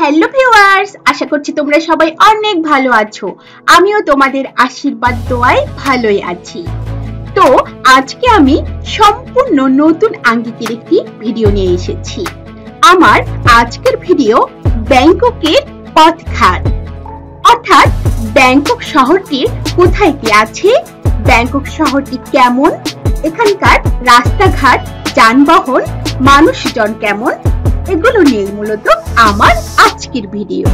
Hello viewers, আশা করছি তোমরা সবাই অনেক ভালো আছো। আমিও তোমাদের আশীর্বাদ দোয়ায় ভালোই আছি। তো আজকে আমি সম্পূর্ণ নতুন আঙ্গিকের একটি ভিডিও নিয়ে এসেছি। আমার আজকের ভিডিও ব্যাংককের পথঘাট, অর্থাৎ ব্যাংকক শহরটির কোথায় কি আছে, ব্যাংকক শহরটি কেমন, এখানকার রাস্তাঘাট, যানবাহন, মানুষজন কেমন, এগুলো নিয়ে মূলত আমার আজকের ভিডিও।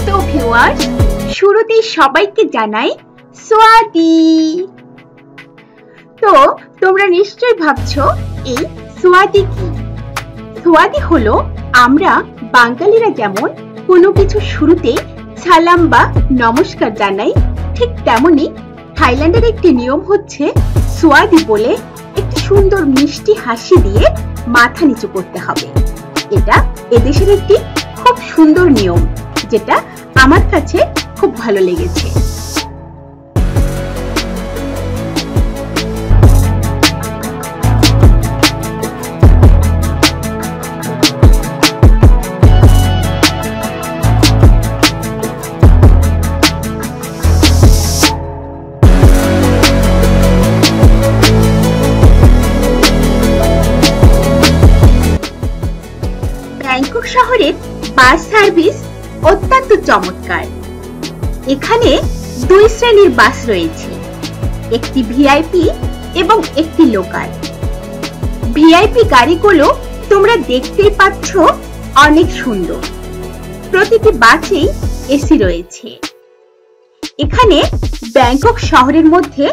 তো ভিউয়ার্স, শুরুতেই সবাইকে জানাই সোয়াদি। তো তোমরা নিশ্চয়ই ভাবছো এই সোয়াদি কি? সোয়াদি হলো আমরা বাঙালিরা যেমন কোনো কিছু শুরুতে সালাম বা নমস্কার জানাই, ঠিক তেমনি থাইল্যান্ডের একটি নিয়ম হচ্ছে সোয়াদি বলে একটি সুন্দর মিষ্টি হাসি দিয়ে মাথা নিচু করতে হবে। এটা এদেশের একটি খুব সুন্দর নিয়ম, যেটা আমার কাছে খুব ভালো লেগেছে। ব্যাংকক শহরের বাস সার্ভিস অত্যন্ত চমৎকার। এখানে দুই শ্রেণীর বাস রয়েছে, একটি ভিআইপি এবং একটি লোকাল। ভিআইপি গাড়িগুলো তোমরা দেখতেই পাচ্ছ, অনেক সুন্দর। প্রতিটি বাসেই এসি রয়েছে। এখানে ব্যাংকক শহরের মধ্যে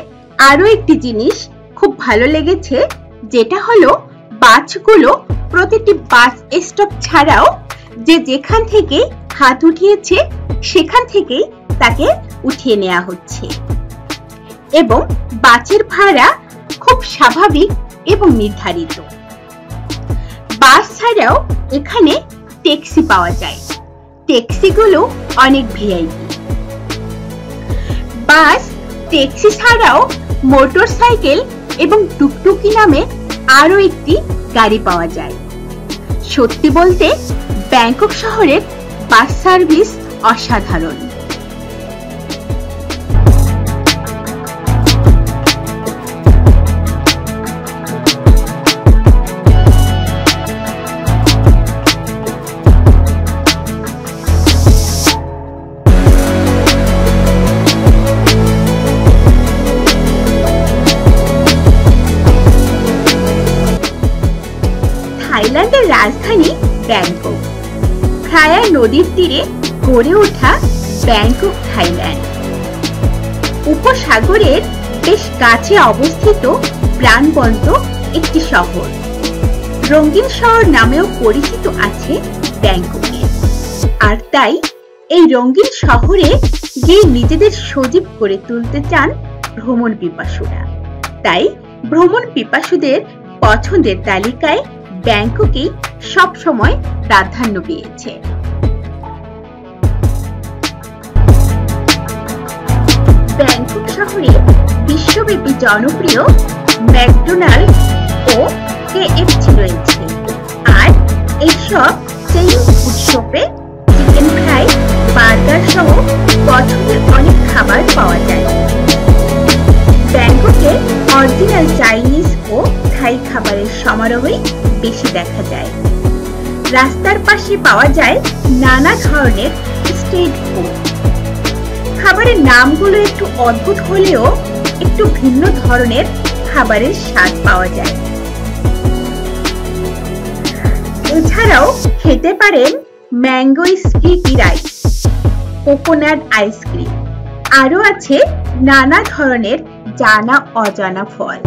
আরো একটি জিনিস খুব ভালো লেগেছে, যেটা হলো বাসগুলো প্রতিটি বাস স্টপ ছাড়াও যে যেখান থেকে হাত উঠিয়েছে সেখান থেকেই তাকে উঠিয়ে নেওয়া হচ্ছে, এবং বাসের ভাড়া খুব স্বাভাবিক এবং নির্ধারিত। বাস ছাড়াও এখানে ট্যাক্সি পাওয়া যায়। ট্যাক্সিগুলো অনেক ভিআইপি। বাস, ট্যাক্সি ছাড়াও মোটরসাইকেল এবং টুকটুকি নামে আরো একটি গাড়ি পাওয়া যায়। সত্যি বলতে ব্যাংকক শহরের বাস সার্ভিস অসাধারণ। থাইল্যান্ডের রাজধানী ব্যাংকক, পাত্তায়া নদীর তীরে গড়ে ওঠা ব্যাংকক থাইল্যান্ড উপসাগরের বেশ কাছে অবস্থিত প্রাণবন্ত একটি শহর। রঙিন শহর নামেও পরিচিত আছে ব্যাংককে। আর তাই এই রঙিন শহরে গিয়ে নিজেদের সজীব করে তুলতে চান ভ্রমণ পিপাসুরা। তাই ভ্রমণ পিপাসুদের পছন্দের তালিকায় ব্যাংককই সব সময় প্রাধান্য পেয়েছে। ব্যাংকক শহরে বিশ্বব্যাপী জনপ্রিয় ম্যাকডোনাল্ড ও কেএফসি রয়েছে। আর এইসব চেইন ফুড শপে চিকেন ফ্রাই, বার্গার সহ পছন্দের অনেক খাবার পাওয়া যায়। ব্যাংককে অরিজিনাল চাইনিজ ও থাই খাবারের সমারোহই বেশি দেখা যায়। রাস্তার পাশে পাওয়া যায় নানা ধরনের স্ট্রিট ফুড। খাবারের নামগুলো একটু অদ্ভুত হলেও একটু ভিন্ন ধরনের খাবারের স্বাদ পাওয়া যায়। এছাড়াও খেতে পারেন mango sticky rice, coconut ice cream, আরো আছে নানা ধরনের জানা অজানা ফল।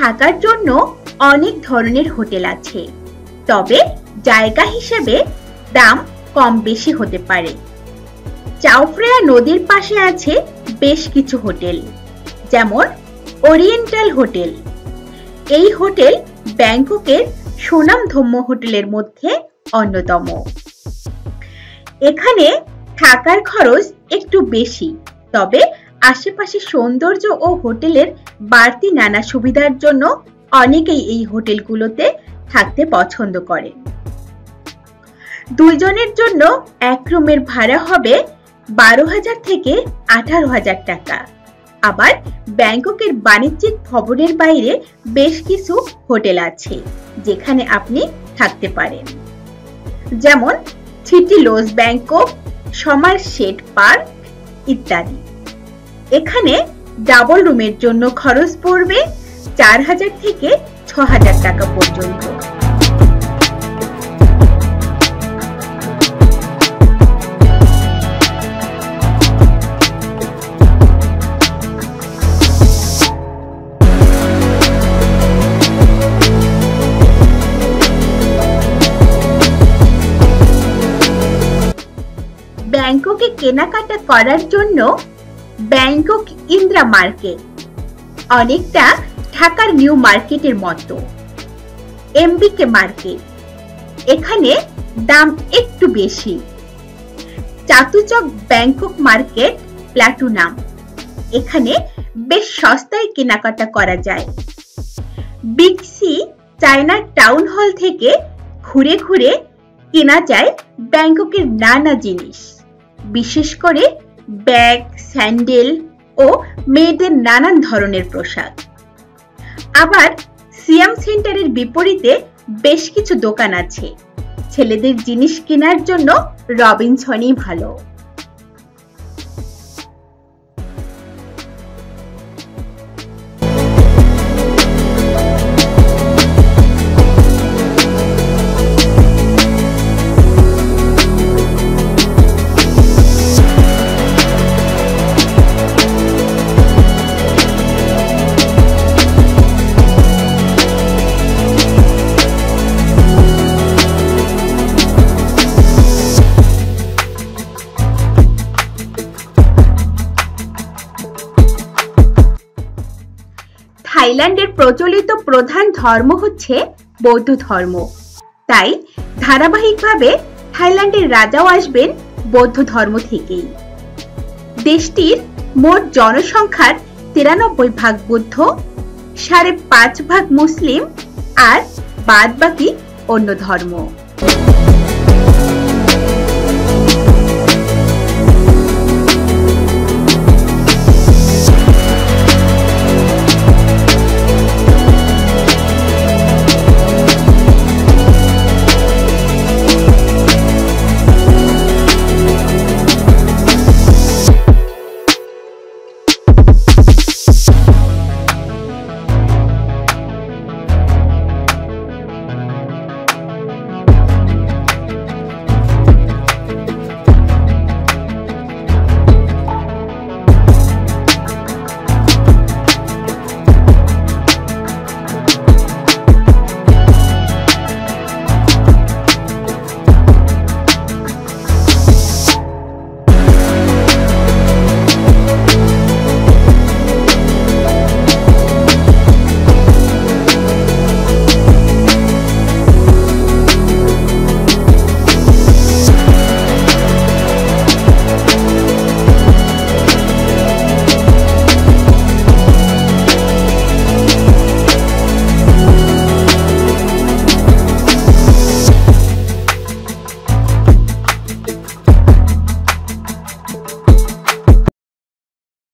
থাকার জন্য অনেক ধরনের হোটেল আছে, তবে জায়গা হিসেবে দাম কম বেশি হতে পারে। চাও ফ্রেয়া নদীর পাশে আছে বেশ কিছু হোটেল, যেমন ওরিয়েন্টাল হোটেল। এই হোটেল ব্যাংককের সুনামধন্য হোটেলের মধ্যে অন্যতম। এখানে থাকার খরচ একটু বেশি, তবে আশেপাশে সৌন্দর্য ও হোটেলের বাড়তি নানা সুবিধার জন্য অনেকেই এই হোটেলগুলোতে থাকতে পছন্দ করে। 2 জনের জন্য এক রুমের ভাড়া হবে 12,000 থেকে 18,000 টাকা। আবার ব্যাংককের বাণিজ্যিক ভবনের বাইরে বেশ কিছু হোটেল আছে যেখানে আপনি থাকতে পারেন, যেমন City Lodge Bangkok, Somerset Park ইত্যাদি। এখানে ডাবল রুমের জন্য খরচ পড়বে 4,000 থেকে 6,000 টাকা পর্যন্ত। ব্যাংককে কেনাকাটা করার জন্য ব্যাংকক ইন্দ্রা মার্কেট অনেকটা ঢাকার নিউ মার্কেটের মতো। এমবিকে মার্কেট, এখানে দাম একটু বেশি। চাতুচক ব্যাংকক মার্কেট প্লাটুনাম, এখানে বেশ সস্তায় কেনাকাটা করা যায়। Big C China town hall থেকে ঘুরে ঘুরে কেনা যায় ব্যাংককের নানা জিনিস, বিশেষ করে ব্যাগ, স্যান্ডেল ও মেয়েদের নানান ধরনের পোশাক। আবার সিয়াম সেন্টারের বিপরীতে বেশ কিছু দোকান আছে। ছেলেদের জিনিস কেনার জন্য রবিনসনই ভালো। থাইল্যান্ডের প্রচলিত প্রধান ধর্ম হচ্ছে বৌদ্ধ ধর্ম, তাই ধারাবাহিকভাবে থাইল্যান্ডের রাজাও আসবেন বৌদ্ধ ধর্ম থেকেই। দেশটির মোট জনসংখ্যার 93% বৌদ্ধ, 5.5% মুসলিম আর বাদবাকি অন্য ধর্ম।